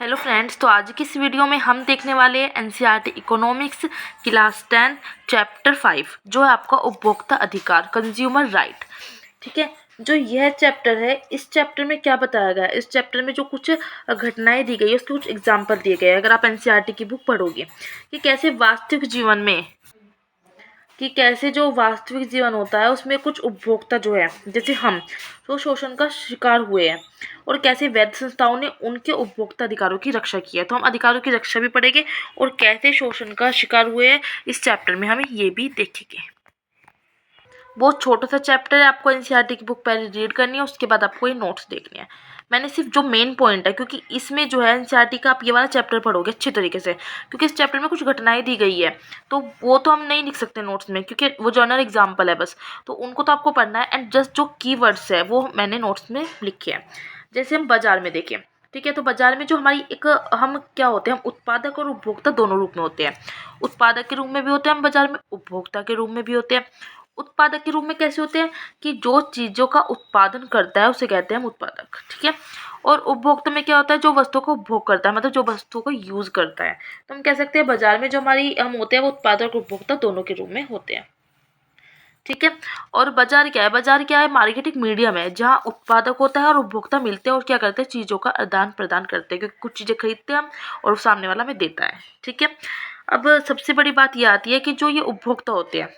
Hello friends, तो आज की इस वीडियो में हम देखने वाले हैं एनसीईआरटी इकोनॉमिक्स क्लास 10 चैप्टर 5 जो है आपका उपभोक्ता अधिकार कंज्यूमर राइट। ठीक है, जो यह चैप्टर है इस चैप्टर में क्या बताया गया है, इस चैप्टर में जो कुछ घटनाएं दी गई है उसके कुछ एग्जाम्पल दिए गए हैं। अगर आप एनसीईआरटी की बुक पढ़ोगे कि कैसे वास्तविक जीवन में कि कैसे जो वास्तविक जीवन होता है उसमें कुछ उपभोक्ता जो है जैसे हम तो शोषण का शिकार हुए हैं और कैसे वैध संस्थाओं ने उनके उपभोक्ता अधिकारों की रक्षा की है। तो हम अधिकारों की रक्षा भी पढ़ेंगे और कैसे शोषण का शिकार हुए हैं इस चैप्टर में हमें ये भी देखेंगे। बहुत छोटा सा चैप्टर है, आपको एनसीईआरटी की बुक पहले रीड करनी है, उसके बाद आपको ये नोट्स देखने हैं। मैंने सिर्फ जो मेन पॉइंट है, क्योंकि इसमें जो है एनसीईआरटी का आप ये वाला चैप्टर पढ़ोगे अच्छे तरीके से, क्योंकि इस चैप्टर में कुछ घटनाएं दी गई है तो वो तो हम नहीं लिख सकते नोट्स में, क्योंकि वो जर्नल एग्जाम्पल है बस, तो उनको तो आपको पढ़ना है। एंड जस्ट जो कीवर्ड्स है वो मैंने नोट्स में लिखे हैं। जैसे हम बाजार में देखें, ठीक है, तो बाजार में जो हमारी एक हम क्या होते हैं, हम उत्पादक और उपभोक्ता दोनों रूप में होते हैं। उत्पादक के रूप में भी होते हैं हम बाजार में, उपभोक्ता के रूप में भी होते हैं। उत्पादक के रूप में कैसे होते हैं कि जो चीज़ों का उत्पादन करता है उसे कहते हैं हम उत्पादक, ठीक है। और उपभोक्ता में क्या होता है, जो वस्तुओं को उपभोग करता है, मतलब जो वस्तुओं को यूज़ करता है। तो हम कह सकते हैं बाजार में जो हमारी हम होते हैं वो उत्पादक और उपभोक्ता दोनों के रूप में होते हैं, ठीक है। और बाजार क्या है, बाजार क्या है, मार्केटिंग मीडियम है जहाँ उत्पादक होता है और उपभोक्ता मिलते हैं और क्या करते हैं, चीज़ों का आदान प्रदान करते हैं, क्योंकि कुछ चीज़ें खरीदते हैं हम और सामने वाला हमें देता है, ठीक है। अब सबसे बड़ी बात यह आती है कि जो ये उपभोक्ता होते हैं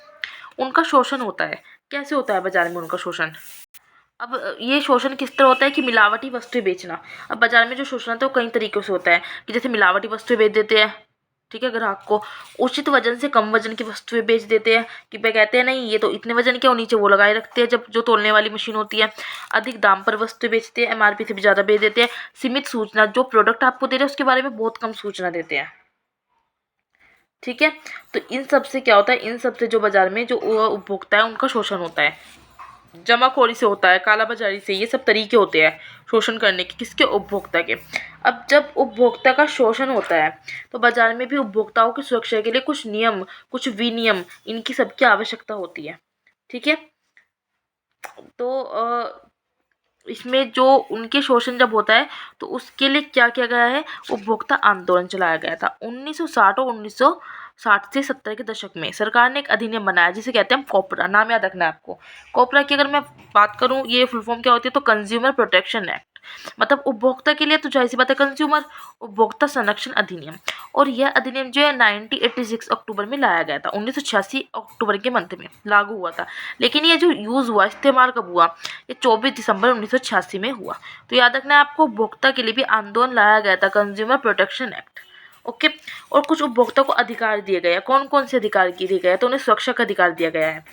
उनका शोषण होता है। कैसे होता है बाजार में उनका शोषण? अब ये शोषण किस तरह होता है कि मिलावटी वस्तुएं बेचना। अब बाजार में जो शोषण होता है वो कई तरीकों से होता है कि जैसे मिलावटी वस्तुएं बेच देते हैं, ठीक है, ग्राहक को उचित वजन से कम वजन की वस्तुएं बेच देते हैं कि वे कहते हैं नहीं ये तो इतने वजन के, और नीचे वो लगाए रखते हैं जब जो तोलने वाली मशीन होती है। अधिक दाम पर वस्तुएं बेचते हैं, एमआरपी से भी ज़्यादा बेच देते हैं। सीमित सूचना, जो प्रोडक्ट आपको दे रहे हैं उसके बारे में बहुत कम सूचना देते हैं, ठीक है। तो इन सब से क्या होता है, इन सब से जो बाजार में जो उपभोक्ता है उनका शोषण होता है। जमाखोरी से होता है, कालाबाजारी से, ये सब तरीके होते हैं शोषण करने के, किसके, उपभोक्ता के। अब जब उपभोक्ता का शोषण होता है तो बाजार में भी उपभोक्ताओं की सुरक्षा के लिए कुछ नियम, कुछ विनियम, इनकी सबकी आवश्यकता होती है, ठीक है। तो इसमें जो उनके शोषण जब होता है तो उसके लिए क्या किया गया है, उपभोक्ता आंदोलन चलाया गया था 1960 और 1960 से 70 के दशक में। सरकार ने एक अधिनियम बनाया जिसे कहते हैं हम कोपरा, नाम याद रखना है आपको। कोपरा की अगर मैं बात करूं, ये फुल फॉर्म क्या होती है, तो कंज्यूमर प्रोटेक्शन एक्ट, मतलब उपभोक्ता के लिए तो जाहिर सी बात है कंज्यूमर, उपभोक्ता संरक्षण अधिनियम। और यह अधिनियम जो है 1986 अक्टूबर में लाया गया था, 1986 अक्टूबर के मंथ में लागू हुआ था। लेकिन ये जो यूज़ हुआ, इस्तेमाल कब हुआ, ये 24 दिसंबर 1986 में हुआ। तो याद रखना है आपको, उपभोक्ता के लिए भी आंदोलन लाया गया था, कंज्यूमर प्रोटेक्शन एक्ट, ओके। और कुछ उपभोक्ता को अधिकार दिए गए हैं। कौन कौन से अधिकार दिए गए हैं, तो उन्हें सुरक्षा का अधिकार दिया गया है,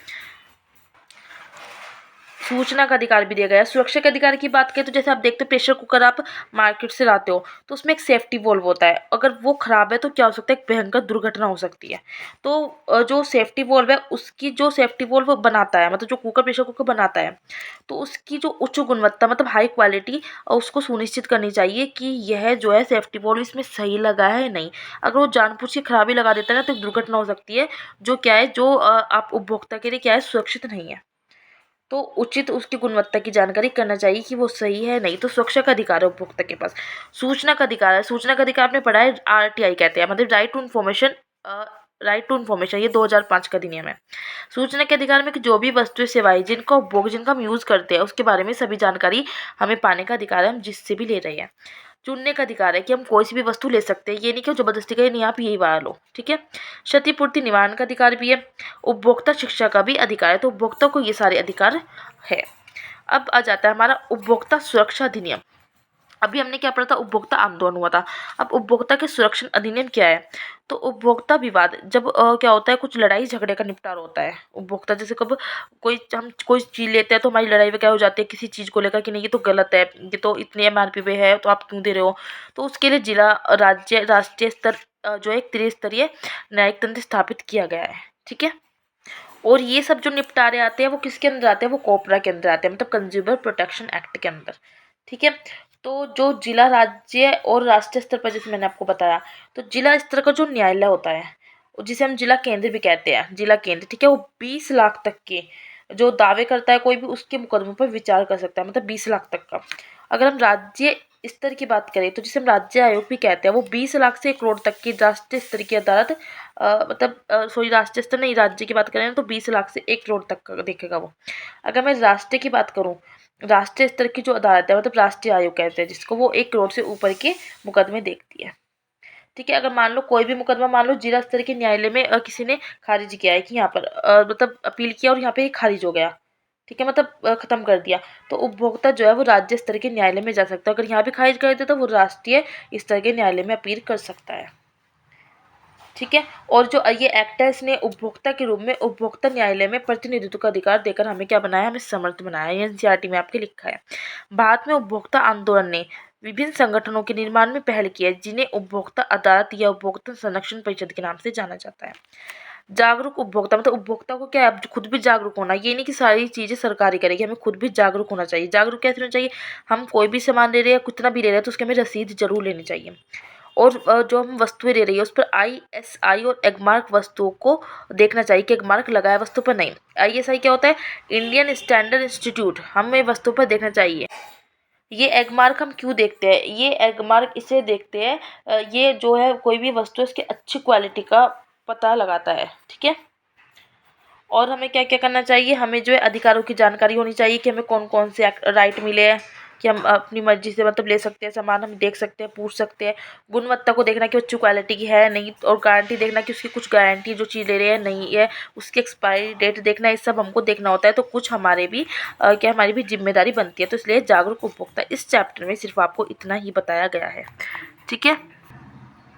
सूचना का अधिकार भी दिया गया है। सुरक्षा के अधिकार की बात करें तो जैसे आप देखते हो प्रेशर कुकर आप मार्केट से लाते हो तो उसमें एक सेफ्टी वॉल्व होता है, अगर वो खराब है तो क्या हो सकता है, एक भयंकर दुर्घटना हो सकती है। तो जो सेफ्टी वॉल्व है उसकी, जो सेफ्टी वॉल्व बनाता है, मतलब जो कुकर, प्रेशर कुकर बनाता है, तो उसकी जो उच्च गुणवत्ता, मतलब हाई क्वालिटी, उसको सुनिश्चित करनी चाहिए कि यह जो है सेफ्टी वॉल्व इसमें सही लगा है नहीं। अगर वो जानबूझ के खराबी लगा देता है ना तो एक दुर्घटना हो सकती है, जो क्या है, जो आप उपभोक्ता के लिए क्या है, सुरक्षित नहीं है। तो उचित उसकी गुणवत्ता की जानकारी करना चाहिए कि वो सही है नहीं। तो सुरक्षा का अधिकार है उपभोक्ता के पास। सूचना का अधिकार है, सूचना का अधिकार आपने पढ़ा है, आरटीआई कहते हैं, मतलब right to information, right to information, ये 2005 का अधिनियम है। सूचना के अधिकार में कि जो भी वस्तुएं, सेवाएं जिनका उपभोग, जिनका हम यूज़ करते हैं उसके बारे में सभी जानकारी हमें पाने का अधिकार है, हम जिससे भी ले रहे हैं। चुनने का अधिकार है कि हम कोई सी भी वस्तु ले सकते हैं, ये नहीं कि जबरदस्ती कहे नहीं आप यही वाला लो, ठीक है। क्षतिपूर्ति निवारण का अधिकार भी है। उपभोक्ता शिक्षा का भी अधिकार है, तो उपभोक्ता को ये सारे अधिकार है। अब आ जाता है हमारा उपभोक्ता सुरक्षा अधिनियम। अभी हमने क्या पढ़ा था, उपभोक्ता आंदोलन हुआ था। अब उपभोक्ता के सुरक्षण अधिनियम क्या है, तो उपभोक्ता विवाद, जब क्या होता है, कुछ लड़ाई झगड़े का निपटारा होता है। उपभोक्ता जैसे कब कोई, हम कोई चीज़ लेते हैं तो हमारी लड़ाई वगैरह हो जाती है किसी चीज़ को लेकर कि नहीं ये तो गलत है, ये तो इतनी एमआरपी पे है तो आप क्यों दे रहे हो। तो उसके लिए जिला, राज्य, राष्ट्रीय स्तर जो है एक त्रिस्तरीय न्यायिक तंत्र स्थापित किया गया है, ठीक है। और ये सब जो निपटारे आते हैं वो किसके अंदर आते हैं, वो कोपरा के अंदर आते हैं, मतलब कंज्यूमर प्रोटेक्शन एक्ट के अंदर, ठीक है। तो जो जिला, राज्य और राष्ट्रीय स्तर पर, जैसे मैंने आपको बताया, तो जिला स्तर का जो न्यायालय होता है जिसे हम जिला केंद्र भी कहते हैं, जिला केंद्र, ठीक है, वो 20 लाख तक के जो दावे करता है कोई भी, उसके मुकदमों पर विचार कर सकता है, मतलब 20 लाख तक का। अगर हम राज्य स्तर की बात करें तो जिसे हम राज्य आयोग भी कहते हैं, वो 20 लाख से 1 करोड़ तक की राष्ट्रीय स्तर की अदालत राष्ट्रीय स्तर नहीं, राज्य की बात करें तो 20 लाख से 1 करोड़ तक का देखेगा वो। अगर मैं राष्ट्रीय की बात करूँ, राष्ट्रीय स्तर की जो अदालत है मतलब राष्ट्रीय आयोग कहते हैं जिसको, वो 1 करोड़ से ऊपर के मुकदमे देखती है। ठीक है, अगर मान लो कोई भी मुकदमा मान लो जिला स्तर के न्यायालय में किसी ने खारिज किया है कि यहाँ पर मतलब अपील किया और यहाँ पे खारिज हो गया, ठीक है, मतलब खत्म कर दिया, तो उपभोक्ता जो है वो राज्य स्तर के न्यायालय में जा सकता है। अगर यहाँ पे खारिज कर दिया तो वो राष्ट्रीय स्तर के न्यायालय में अपील कर सकता है। ठीक है, और जो ये एक्ट है इसने उपभोक्ता के रूप में उपभोक्ता न्यायालय में प्रतिनिधित्व का अधिकार देकर हमें क्या बनाया, हमें समर्थ बनाया। ये एनसीईआरटी में आपके लिखा है। भारत में उपभोक्ता आंदोलन ने विभिन्न संगठनों के निर्माण में पहल की है, जिन्हें उपभोक्ता अदालत या उपभोक्ता संरक्षण परिषद के नाम से जाना जाता है। जागरूक उपभोक्ता मतलब उपभोक्ता को क्या है, अब खुद भी जागरूक होना, ये नहीं कि सारी चीज़ें सरकारी करेगी, हमें खुद भी जागरूक होना चाहिए। जागरूक कैसे होना चाहिए, हम कोई भी सामान ले रहे हैं, कितना भी ले रहे हैं, तो उसकी हमें रसीद जरूर लेनी चाहिए। और जो हम वस्तुएं ले रही है उस पर ISI और एगमार्क वस्तुओं को देखना चाहिए कि एगमार्क लगा है वस्तु पर नहीं। ISI क्या होता है, इंडियन स्टैंडर्ड इंस्टीट्यूट, हमें वस्तु पर देखना चाहिए। ये एगमार्क हम क्यों देखते हैं, ये एगमार्क इसे देखते हैं, ये जो है कोई भी वस्तु उसकी अच्छी क्वालिटी का पता लगाता है। ठीक है, और हमें क्या क्या करना चाहिए, हमें जो है अधिकारों की जानकारी होनी चाहिए कि हमें कौन कौन से राइट मिले हैं, कि हम अपनी मर्जी से मतलब ले सकते हैं सामान, हम देख सकते हैं, पूछ सकते हैं। गुणवत्ता को देखना कि अच्छी क्वालिटी की है नहीं, और गारंटी देखना कि उसकी कुछ गारंटी जो चीज़ ले रहे हैं नहीं है, उसकी एक्सपायरी डेट देखना, ये सब हमको देखना होता है। तो कुछ हमारे भी क्या हमारी भी जिम्मेदारी बनती है। तो इसलिए जागरूक उपभोक्ता इस चैप्टर में सिर्फ आपको इतना ही बताया गया है। ठीक है,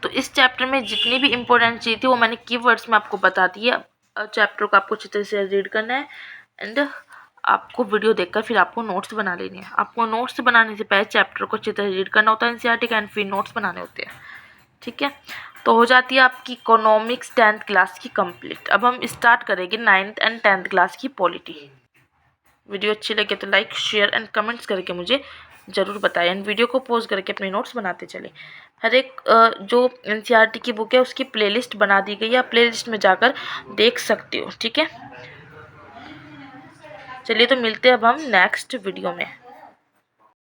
तो इस चैप्टर में जितनी भी इम्पोर्टेंट चीज़ थी वो मैंने कीवर्ड्स में आपको बता दी है। चैप्टर को आपको अच्छी तरह से रीड करना है, एंड आपको वीडियो देखकर फिर आपको नोट्स बना लेने हैं। आपको नोट्स बनाने से पहले चैप्टर को अच्छी तरह रीड करना होता है एनसीईआरटी का, एंड फिर नोट्स बनाने होते हैं। ठीक है, तो हो जाती है आपकी इकोनॉमिक्स 10th क्लास की कंप्लीट। अब हम स्टार्ट करेंगे 9th एंड 10th क्लास की पॉलिटी। वीडियो अच्छी लगे तो लाइक शेयर एंड कमेंट्स करके मुझे ज़रूर बताएं, एंड वीडियो को पॉज करके अपने नोट्स बनाते चले। हर एक जो एनसीईआरटी की बुक है उसकी प्लेलिस्ट बना दी गई है, आप प्लेलिस्ट में जाकर देख सकते हो। ठीक है, चलिए तो मिलते हैं अब हम नेक्स्ट वीडियो में।